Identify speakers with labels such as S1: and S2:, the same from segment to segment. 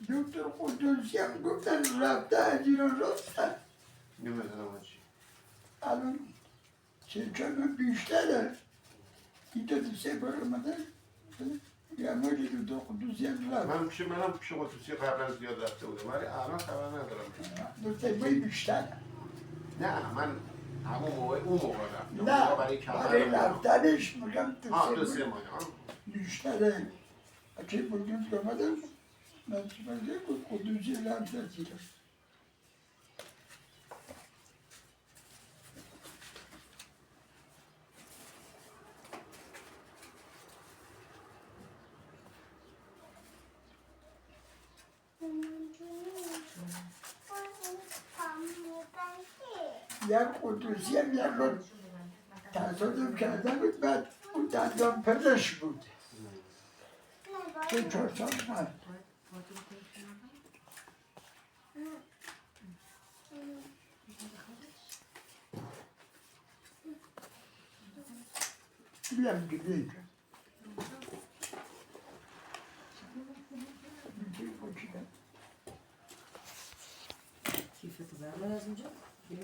S1: دکتر قدوسی هم گفتن رفته از ایران راستن.
S2: نمیدونم چی.
S1: الان چند بیشتره. این تا 3 بار اومده. یه موردی دکتر قدوسی هم رفت.
S2: منم پیش قدوسی قبلا زیاد رفته بودم ولی الان خبر ندارم.
S1: دکتر بایی بیشتره.
S2: نه من همون موقع اون موقع رفتم.
S1: نه
S2: برای
S1: رفتنش میگم
S2: دو سه ماه
S1: بیشتره. اگه بودیم که آمدم نتیجه بود قدوسی رفته زیره. یک قدوسی هم یک رو تصادف کرده بود بعد اون دندان پزشک بود که 4 سال مرد. بیام دیگه
S3: کیفتو بردار از اونجا بیا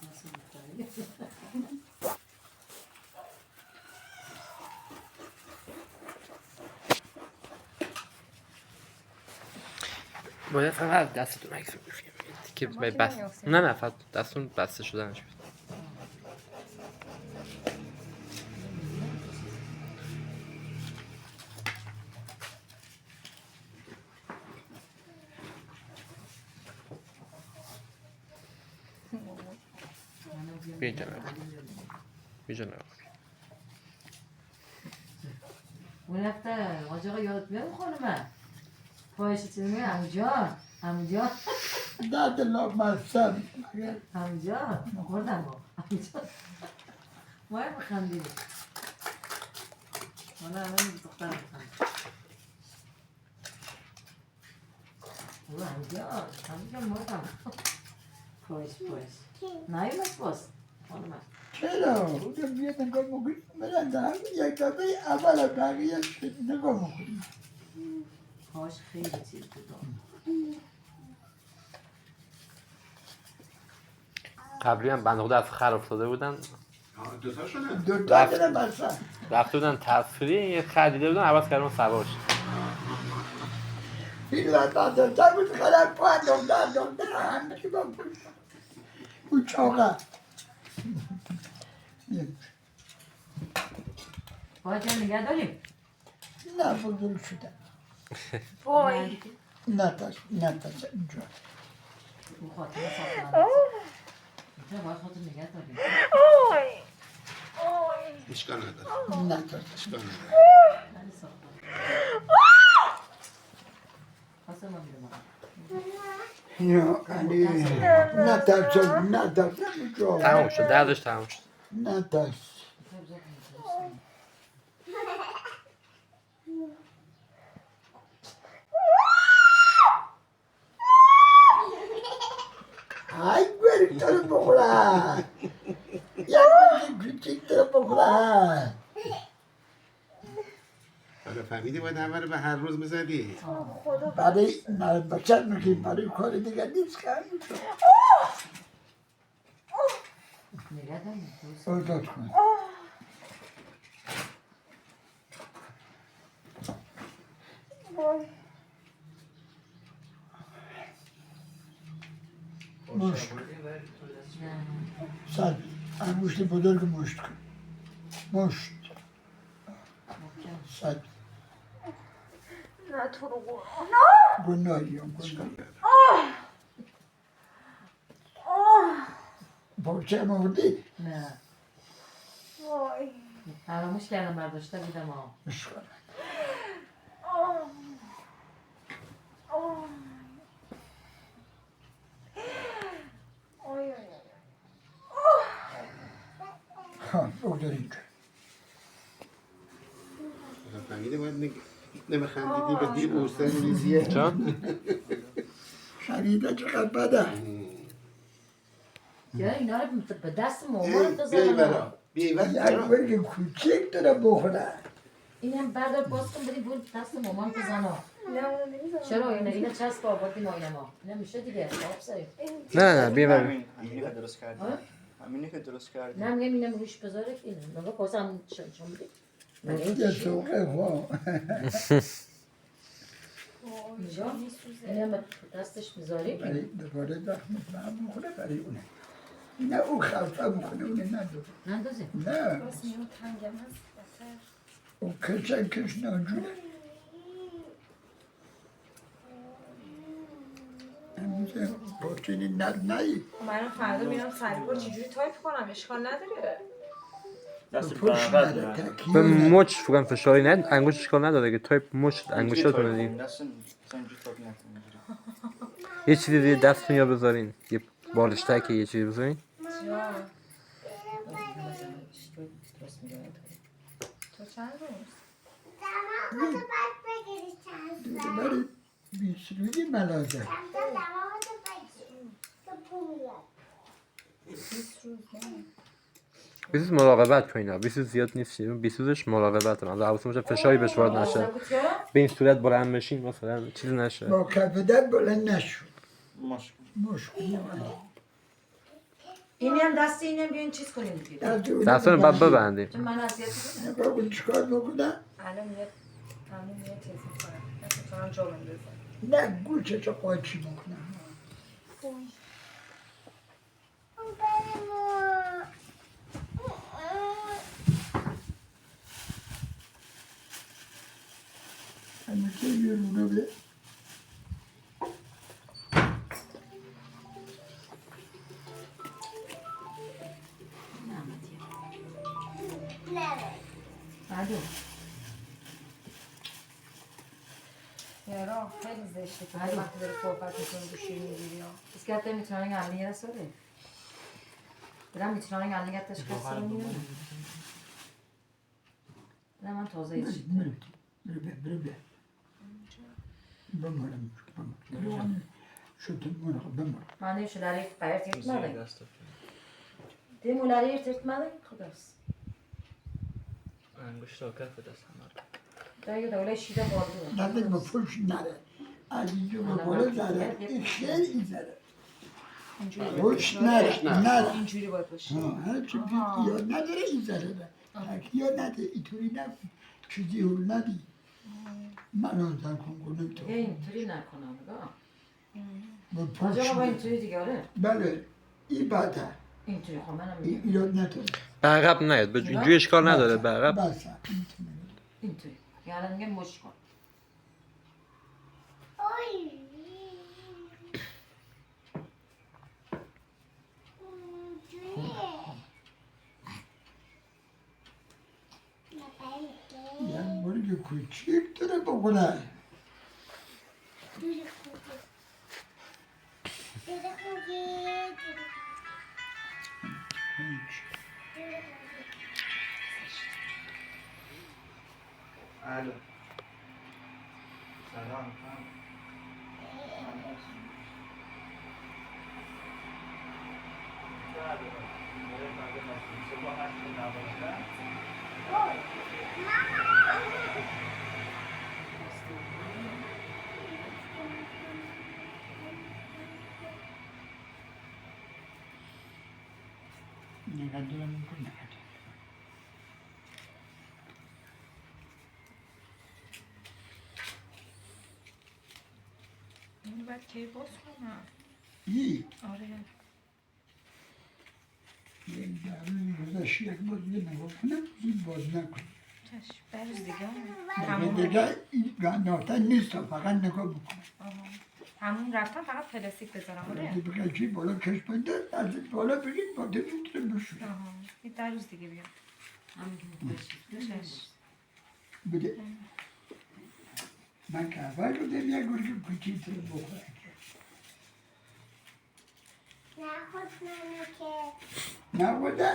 S3: ناسه مختاری
S4: باید فقط دستتون عکس بگیرید که بس نه فقط دستتون بسته شدنش بید. بیا جناب
S3: اون رفته آج آقا یاد بیاد خانمه پایش چیزی میگه همونجا
S1: داد الله مستم
S3: همونجا میخوردم با همونجا باید بخندیم مالا همه دختر بخند او همونجا مردم پایش نایمت باز خانمه
S1: چرا؟ اونم بیاد نگاه بکنیم برن در همین یک دفعه اول بقیه نگاه بکنیم
S3: پاش خیلی چیز بود
S4: قبلی هم بنده خدا از خر افتاده بودن
S2: دوتا شدن؟
S1: دوتا دارم بستن
S4: رفته بودن تفریح یه خر دیده بودن عوض کردن سوار شد
S1: این وقت بستن بود خرم پا دختر همه که با بود اون چاقه
S3: باید جا نگه داریم
S1: نه بزرگ شدن
S3: وای
S1: نتاش اینجا
S3: اون خاطر ساختن باید خاطر نگه داریم
S2: اشکال نداره
S1: نتاش
S2: اشکال نداره
S3: ولی ساختن خواستم من بیرم
S1: یا علی نتاش اینجا
S4: تمام شد دردش تمام شد
S1: نتاش ای گوری تو رو بخورن یک کوچیک تو رو بخورن
S2: حالا فهمیدی باید همه رو به هر روز میزدی؟
S1: برای بچه میگیم برای کار دیگه نیست که همینطور
S3: نگه داریم
S1: آزاد کن مشت سر انگوشت بزرگ مشت کن مشت سر
S5: نه تو رو
S1: گناهی بچه موردی؟
S3: نه
S5: وای
S3: فراموش کردم برداشته بودم ها
S1: مشکل خب بگذار اینجا
S2: فهمیدی باید نمیخندیدی به دیر اوسن ریزیه
S4: جان؟
S1: خریده چقدر بده.
S3: یا اینا رو به دست مامان
S2: بیایی
S3: بذارن.
S2: برا بیایی
S1: یک برگ کوچیک داره بخوره.
S3: این هم بردار باز کن بدیم بود دست مامان بزنه.
S5: نه اونو نمیذارم.
S3: چرا اینا چسب آوردیم ما اینما. نمیشه دیگه. آب سری.
S4: نه بیا بریم.
S6: همینی که درست کردی. همینی که درست کردی.
S3: نه میگم اینم روش بذاره که اینه. نگاه پاسم شون بدید. من این
S1: یه
S3: چی؟
S1: سوقه خواه.
S3: اینجا اینم دستش میذاری.
S1: برای دوباره زخم فهم بخوره برای اونه. نه او خفه بخونه اونه نداره.
S3: نندازیم.
S1: نه
S5: راست میگم تنگم هست. بهتر.
S1: او کش ناجوره. همیشه پرچینی نایی.
S5: من فردا میرم سریع چجوری تایپ کنم اشکال نداره.
S1: پشت نره تکیه
S4: به
S1: نره.
S4: مچ فقط فشاری نه انگوش اشکال نداره که تایپ مچ انگشتاتون بدین.
S6: دست اینجوری تایپ نکنید.
S4: یه چیزی دیگه دستتون یا بذارین یه بالشته که یه چیزی بذارین.
S5: تو چند روز؟
S1: برای 20 روزی ملازه.
S5: 20 روز نه.
S4: 20 روز مراقبت کنین. 20 روز زیاد نیست. 20 روزش مراقبت کنین. حواستون باشه فشاری بهش وارد نشه. به این صورت بلند بشین مثلا چیزی نشه.
S1: با کف در بلند نشد.
S6: مشکل.
S1: مشکلی
S3: اینی هم دست اینم بیاین چیز کنیم دیگه.
S4: دستان بعد ببندیم.
S3: چون من اذیت کنم.
S1: نگاه کن چیکار بکنم؟
S5: الان میاد تیز میکنم. مثلا جا بندازم.
S1: نه گوچه چه قاچی بکنم. همیشه یه رونو به
S3: بدون.
S5: یارا خیلی زشته که وقتی داری صحبت میکنی رو شیر میگیری ها.
S3: اسکرت میتونن عملی رسوله. برام میتونن عملی تشخیص میدن. نه من تازه ایت شد.
S1: برو بیا بمارم شد بمارم
S3: من نمیشه در یک باید یتمده. دی مولاری یتمده خداست.
S6: انگشت کف دست همه.
S3: دایی دوله شیده باردو.
S1: نداره با پوش نره از اینجا با بالا زره این خیلی زره پوش نره
S5: اینجوری باید باشه.
S1: هرچی بید یا نداره این زره یا نده اینطوری نکن چیزی هول ندی من آنزن کن کنم تو
S3: اینطوری نکنم نگاه.
S1: با پوش
S3: آجا با اینطوری دیگه آره.
S1: بله این بده
S3: اینطوری خب منم
S1: این
S3: میگم.
S1: ایراد نداره
S4: به عقب نیاد. اینجوری اشکال نداره به عقب.
S1: بسه
S3: اینطوری. یعنی میگم مش کن.
S1: یه مرگ کوچیک داره بکنه
S6: الو. سلام.
S1: نگاه میکنه
S5: اینو باید کی باز کنم.
S1: ای
S5: آره.
S1: یک دارو گذاشت یک بار دیگه نگاه کنم زود باز نکنم
S5: چشم. بروز دیگه
S1: همون دیگه این گنداتن نیست فقط نگاه بکنم
S5: همون رفتم فقط پلاستیک بذارم آره.
S1: اگه بگه چی بالا کش بنده از بالا بگید با دمیتونه بشونه
S5: این 10 روز دیگه بیام.
S3: همین که
S5: چشم.
S1: بده من که اول رو دیم یک گرگی کوچیک رو بخورم نخوده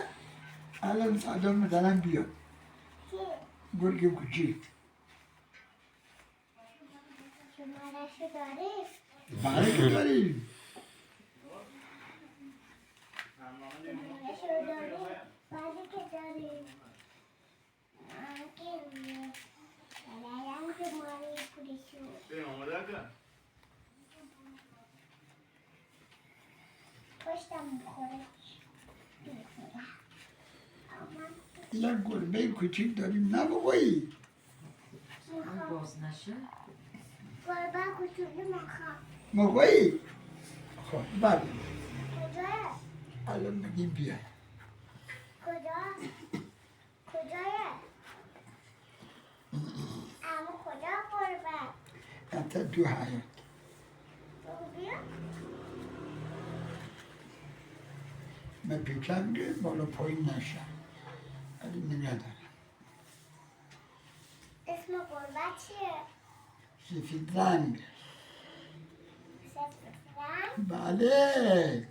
S1: الان صدا میزنم بیاد گرگی کوچیک
S7: روزمره‌شو داری؟
S1: بله که داریم.
S7: روزمره‌شو داری؟ بله که داری. ممکن. برایم که ماری پولیشو. پشتم میخوره.
S1: یک گربه کوچیک داریم نه بابایی.
S3: باز نشه.
S7: گربه کوچولو میخوام.
S1: بابایی. خب بله.
S7: کجاه؟
S1: الان بگیم بیا.
S7: کجاه؟ اما کجا گربه؟
S1: حتی تو حیات.
S7: بیا.
S1: من پیکم که بالا پایین نشم. ولی نگه دارم.
S7: اسم گربه چیه؟
S1: سفید رنگ.
S7: سفید رنگ؟
S1: بله.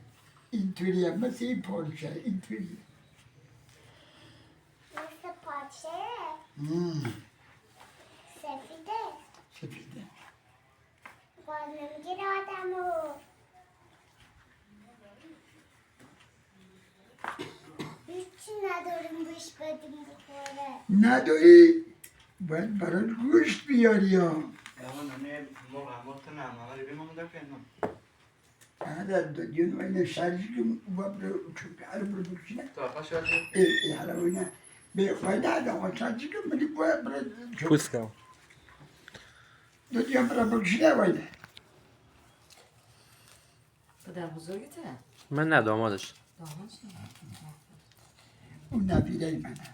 S1: اینطوری هم مثل این پارچه اینطوری.
S7: مثل پاچه؟ سفیده؟
S1: سفیده.
S7: باز نمیگیره آدمو. هیچی نداریم بهش بدیم بخوره.
S1: نداری؟ باید برات گوشت بیاری یا هذا الدجاج وين الشارجين وابر عرب البرشنا ايه على وين بيقعد هذا وشارجين ملي وابر
S4: پوست کن.
S1: دجاج برا برشنا وين
S3: پدر بزرگته؟
S4: من نه دامادش.
S3: دامادش
S1: ونبيله منه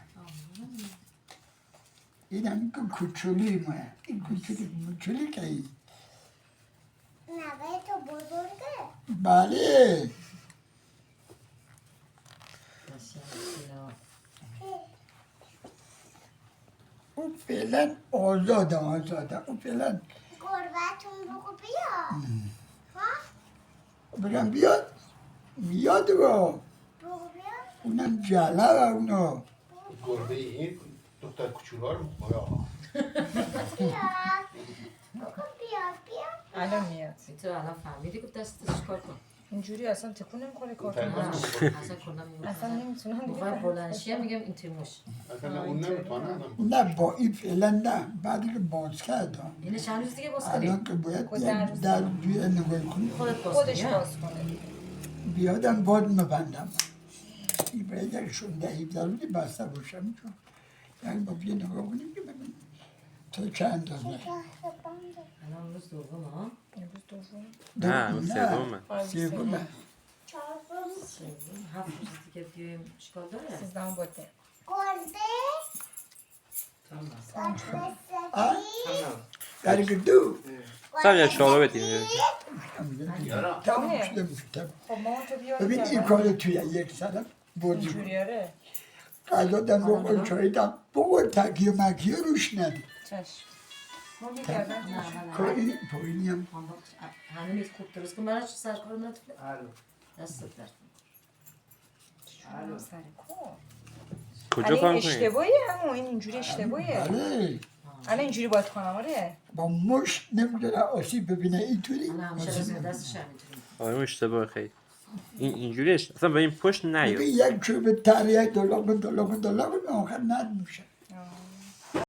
S1: این هم کوچولی ما این کوچولی که این
S7: نوه تو بزرگه؟
S1: بله او فعلا آزاده او فعلا
S7: گربتون بگو بیا. ها؟
S1: بگم بیاد میاد و
S7: بگو بیا.
S1: اونم جله و اونا
S2: گربه این دختر کوچولو رو میخوره.
S7: بیاد. بگو بیا.
S5: الان میاد.
S3: تو الان فهمیدی که دستش کار کن.
S5: اینجوری اصلا تکون نمیخوره کارتن.
S3: نه اصلا کلا
S5: اصلا نمیتونم
S3: میگم بلندشی میگم این تیموش.
S2: اصلا اون نمیتونه.
S1: نه با این فعلا نه بعدی که باز کردم
S3: اینه چند روز دیگه باز
S1: الان
S3: کنی.
S1: که باید
S5: خود در روز
S1: در بیه نگاه کنی
S3: خودت باز
S5: خودش
S3: کنی.
S5: باز کنه.
S1: بیادم باد مبندم این باید یک 16-17 روزی بسته باشم چون یعنی با بیه نگاه کنیم که ببینیم تا چه اندازه
S3: الان روز دوم ها.
S5: امروز دوم.
S4: نه اون سومه.
S1: سومه
S3: سوم 7 روز دیگه بیایم اشکال داره.
S5: 13 بوده.
S7: گربه
S1: در که دو
S4: سر یه چهارو بدیم.
S1: تمام شده
S5: خب مامان تو بیار.
S1: ببین این کار توی یک سرم بودی
S5: اینجوری آره.
S1: قضا دم رو قل چاییدم بگو تکیه مکیه روش ندی
S5: چشم. ما میگردن
S1: کاری پایینی هم
S3: همه نیست خوب درست کن برای چه سرکار نتونه. دستت درد.
S5: سر کن.
S4: کجا
S5: الان
S4: کار
S5: این
S4: میکنی؟
S5: اشتباهیه همون این اینجوری اشتباهیه.
S1: بله
S5: الان اینجوری باید کنم آره.
S1: با مشت نمیدونه آسیب ببینه اینطوری
S3: الان همیشه
S1: آسیب
S3: دستش همینطوری.
S4: آره اون اشتباه خیلی. این اینجوریش اصلا به این پشت نیاد.
S1: ببین یک چوب تریه دلاغ آخر ند میشه